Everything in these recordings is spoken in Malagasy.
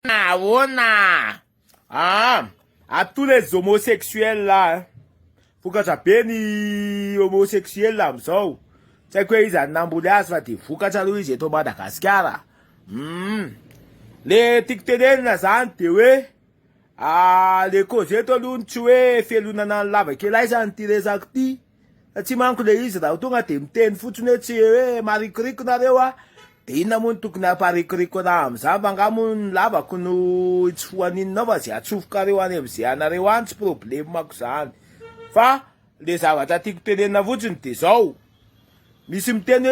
À tous les homosexuels là, hein. Faut que ça peine homosexuels là, ça. C'est quoi ils ont n'embouillé ça fait faut que ça lui j'ai tombé Madagascar. Les TikTok là ça antewe. Les causes to l'un tué fait l'un dans lave que là ils ont tiré acti. Tu manques les is là, autant que t'es foutu tué Marie Crick na rewa. Ina mun tuk na pari kriko na amsa banga mun lava kuno itsfuanin na vasi atsuf kariwan msi anarewan problem maksan fa les avata tiktene na vutsin tisau misim tene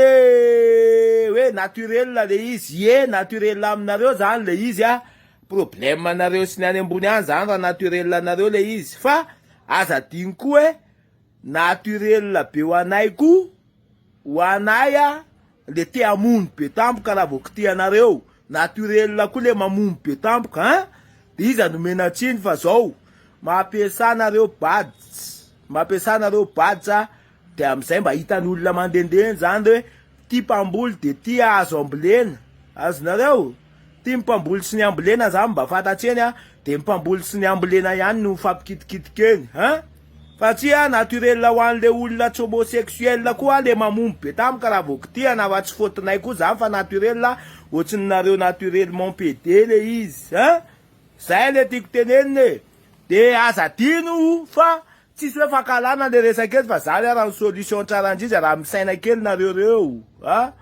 we naturel la leis ye naturel lam na reo zan leis ya problem na reo sinane mbunian zan naturel la na reo leis fa asa tinkue naturel la pe wanaiku wanaya le te amun pe tamp kala vokti anareo naturel la kule mamun pe tamp kan diza no mena chin fa so ma pesa nareo padza te am semba itanul mandenden zande ti pambul te ti asomblen as nareo tim pambul snyamblen azamba fata chenya tim pambul snyamblen yan nu fap kit ken ha Fatia naturel la wan le ulla homosexuel la kwa le mamumpe tam kala voktia na wats foto na ikuza fa naturel la wotsin na reo naturel mon pété le is hein ça le tiktenen de asatinu fa ti se fa kala na de resaket fa ça la solution challenge ja ram sana kel na reo ha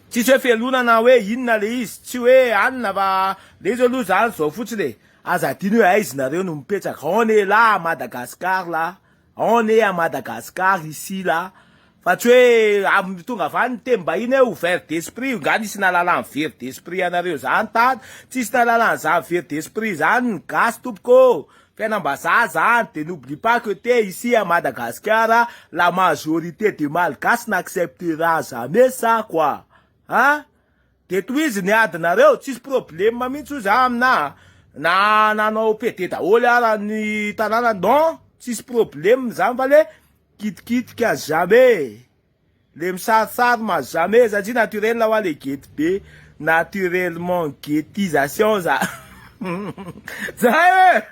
ti se fe luna na we yin na le is ti we an na ba les olu za so futile Azatinu aiz na reo no mipetrak. On est là à Madagascar là. On est à Madagascar ici là. Fa tsy hoe tonga avany temba iny ouvert d'esprit ngany isy nalalan'ny very d'esprit anareo zany tady tsisy nalalany zany very d'esprit zany gasy tompoko fiainam-bazaha zany de n'oublie pas que t'es ici à Madagascar la majorité des malgasy n'acceptera jamais ça quoi hein de toizy ny adinareo tsisy problème mihitsy za amina na nanao pete daholo ara ny tanàna non tsisy problème zany fa le kitikitika jamais le misarisary ma jamais satria naturel la hoa le gety be naturellement gétisation za zay